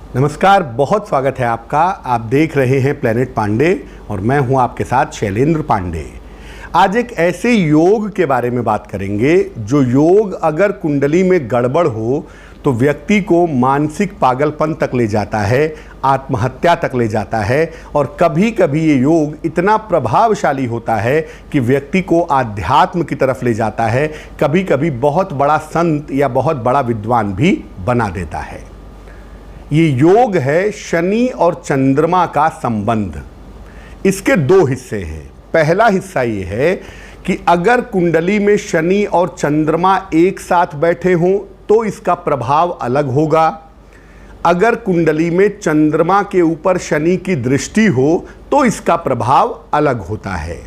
नमस्कार, बहुत स्वागत है आपका। आप देख रहे हैं प्लेनेट पांडे और मैं हूं आपके साथ शैलेंद्र पांडे। आज एक ऐसे योग के बारे में बात करेंगे जो योग अगर कुंडली में गड़बड़ हो तो व्यक्ति को मानसिक पागलपन तक ले जाता है, आत्महत्या तक ले जाता है और कभी कभी ये योग इतना प्रभावशाली होता है कि व्यक्ति को आध्यात्म की तरफ ले जाता है, कभी कभी बहुत बड़ा संत या बहुत बड़ा विद्वान भी बना देता है। ये योग है शनि और चंद्रमा का संबंध। इसके दो हिस्से हैं। पहला हिस्सा ये है कि अगर कुंडली में शनि और चंद्रमा एक साथ बैठे हों तो इसका प्रभाव अलग होगा। अगर कुंडली में चंद्रमा के ऊपर शनि की दृष्टि हो तो इसका प्रभाव अलग होता है।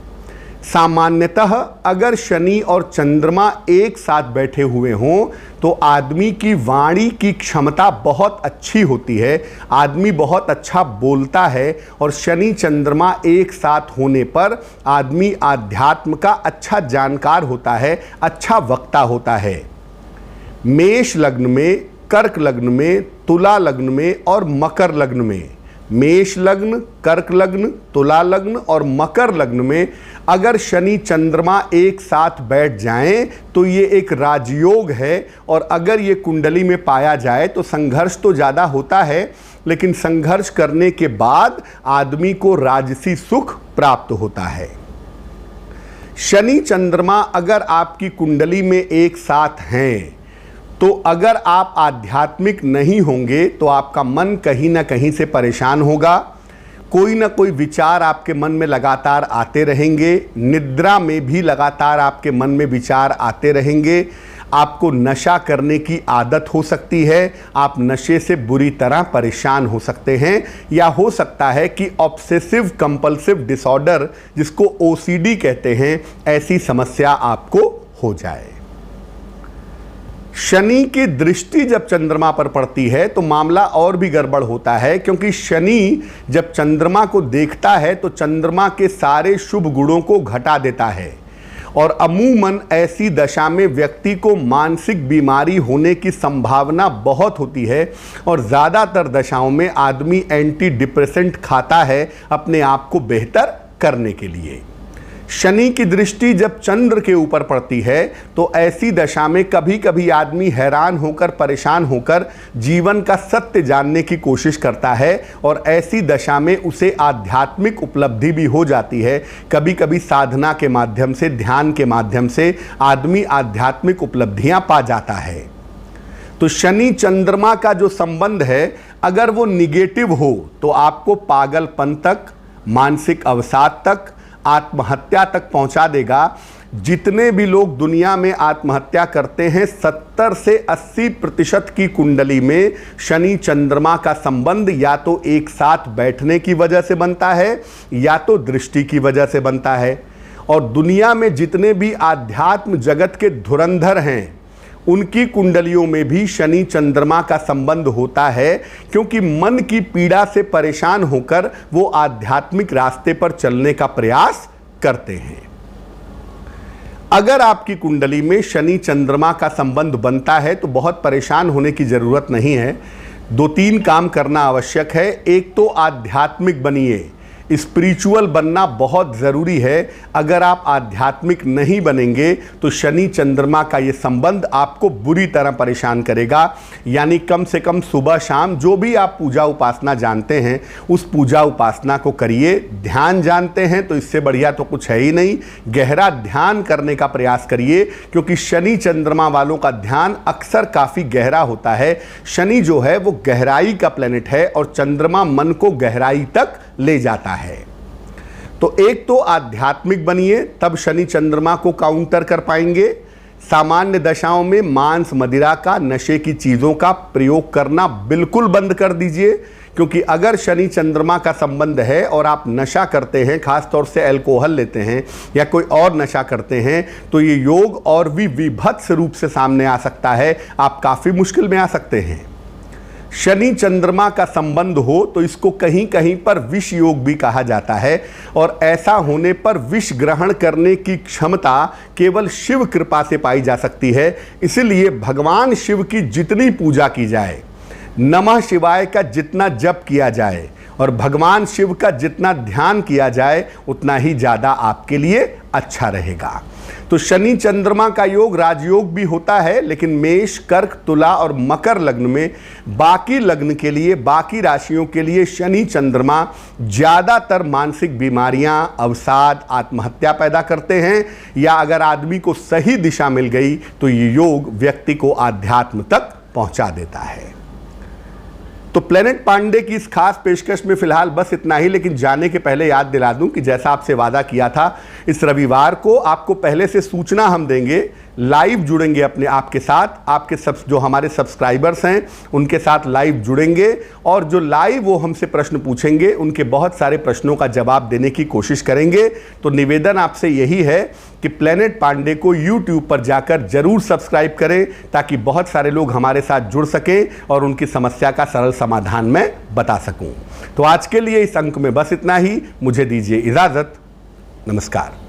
सामान्यतः अगर शनि और चंद्रमा एक साथ बैठे हुए हों तो आदमी की वाणी की क्षमता बहुत अच्छी होती है, आदमी बहुत अच्छा बोलता है और शनि चंद्रमा एक साथ होने पर आदमी आध्यात्म का अच्छा जानकार होता है, अच्छा वक्ता होता है। मेष लग्न में, कर्क लग्न में, तुला लग्न में और मकर लग्न में, मेष लग्न, कर्क लग्न, तुला लग्न और मकर लग्न में अगर शनि चंद्रमा एक साथ बैठ जाएं तो ये एक राजयोग है। और अगर ये कुंडली में पाया जाए तो संघर्ष तो ज़्यादा होता है, लेकिन संघर्ष करने के बाद आदमी को राजसी सुख प्राप्त होता है। शनि चंद्रमा अगर आपकी कुंडली में एक साथ हैं तो अगर आप आध्यात्मिक नहीं होंगे तो आपका मन कहीं ना कहीं से परेशान होगा। कोई ना कोई विचार आपके मन में लगातार आते रहेंगे, निद्रा में भी लगातार आपके मन में विचार आते रहेंगे। आपको नशा करने की आदत हो सकती है, आप नशे से बुरी तरह परेशान हो सकते हैं, या हो सकता है कि ऑब्सेसिव कंपल्सिव डिसऑर्डर, जिसको OCD कहते हैं, ऐसी समस्या आपको हो जाए। शनि की दृष्टि जब चंद्रमा पर पड़ती है तो मामला और भी गड़बड़ होता है, क्योंकि शनि जब चंद्रमा को देखता है तो चंद्रमा के सारे शुभ गुणों को घटा देता है और अमूमन ऐसी दशा में व्यक्ति को मानसिक बीमारी होने की संभावना बहुत होती है और ज़्यादातर दशाओं में आदमी एंटी डिप्रेसेंट खाता है अपने आप को बेहतर करने के लिए। शनि की दृष्टि जब चंद्र के ऊपर पड़ती है तो ऐसी दशा में कभी कभी आदमी हैरान होकर, परेशान होकर जीवन का सत्य जानने की कोशिश करता है और ऐसी दशा में उसे आध्यात्मिक उपलब्धि भी हो जाती है। कभी कभी साधना के माध्यम से, ध्यान के माध्यम से आदमी आध्यात्मिक उपलब्धियां पा जाता है। तो शनि चंद्रमा का जो संबंध है अगर वो निगेटिव हो तो आपको पागलपन तक, मानसिक अवसाद तक, आत्महत्या तक पहुंचा देगा। जितने भी लोग दुनिया में आत्महत्या करते हैं 70 से 80% की कुंडली में शनि चंद्रमा का संबंध या तो एक साथ बैठने की वजह से बनता है या तो दृष्टि की वजह से बनता है। और दुनिया में जितने भी आध्यात्म जगत के धुरंधर हैं उनकी कुंडलियों में भी शनि चंद्रमा का संबंध होता है, क्योंकि मन की पीड़ा से परेशान होकर वो आध्यात्मिक रास्ते पर चलने का प्रयास करते हैं। अगर आपकी कुंडली में शनि चंद्रमा का संबंध बनता है तो बहुत परेशान होने की जरूरत नहीं है। 2-3 काम करना आवश्यक है। एक तो आध्यात्मिक बनिए, स्पिरिचुअल बनना बहुत ज़रूरी है। अगर आप आध्यात्मिक नहीं बनेंगे तो शनि चंद्रमा का ये संबंध आपको बुरी तरह परेशान करेगा। यानी कम से कम सुबह शाम जो भी आप पूजा उपासना जानते हैं उस पूजा उपासना को करिए। ध्यान जानते हैं तो इससे बढ़िया तो कुछ है ही नहीं, गहरा ध्यान करने का प्रयास करिए, क्योंकि शनि चंद्रमा वालों का ध्यान अक्सर काफ़ी गहरा होता है। शनि जो है वो गहराई का प्लेनेट है और चंद्रमा मन को गहराई तक ले जाता है। तो एक तो आध्यात्मिक बनिए, तब शनि चंद्रमा को काउंटर कर पाएंगे। सामान्य दशाओं में मांस, मदिरा का, नशे की चीज़ों का प्रयोग करना बिल्कुल बंद कर दीजिए, क्योंकि अगर शनि चंद्रमा का संबंध है और आप नशा करते हैं, खास तौर से अल्कोहल लेते हैं या कोई और नशा करते हैं, तो ये योग और भी विभत्स रूप से सामने आ सकता है। आप काफ़ी मुश्किल में आ सकते हैं। शनि चंद्रमा का संबंध हो तो इसको कहीं कहीं पर विष योग भी कहा जाता है, और ऐसा होने पर विष ग्रहण करने की क्षमता केवल शिव कृपा से पाई जा सकती है। इसलिए भगवान शिव की जितनी पूजा की जाए, नमः शिवाय का जितना जप किया जाए और भगवान शिव का जितना ध्यान किया जाए उतना ही ज़्यादा आपके लिए अच्छा रहेगा। तो शनि चंद्रमा का योग राजयोग भी होता है, लेकिन मेष, कर्क, तुला और मकर लग्न में बाकी लग्न के लिए, बाकी राशियों के लिए शनि चंद्रमा ज़्यादातर मानसिक बीमारियां, अवसाद, आत्महत्या पैदा करते हैं, या अगर आदमी को सही दिशा मिल गई तो ये योग व्यक्ति को आध्यात्म तक पहुंचा देता है। तो प्लेनेट पांडे की इस खास पेशकश में फिलहाल बस इतना ही, लेकिन जाने के पहले याद दिला दूं कि जैसा आपसे वादा किया था, इस रविवार को आपको पहले से सूचना हम देंगे, लाइव जुड़ेंगे अपने आपके साथ, आपके जो हमारे सब्सक्राइबर्स हैं उनके साथ लाइव जुड़ेंगे, और जो लाइव वो हमसे प्रश्न पूछेंगे उनके बहुत सारे प्रश्नों का जवाब देने की कोशिश करेंगे। तो निवेदन आपसे यही है कि प्लेनेट पांडे को यूट्यूब पर जाकर जरूर सब्सक्राइब करें, ताकि बहुत सारे लोग हमारे साथ जुड़ सकें और उनकी समस्या का सरल समाधान मैं बता सकूं। तो आज के लिए इस अंक में बस इतना ही, मुझे दीजिए इजाजत, नमस्कार।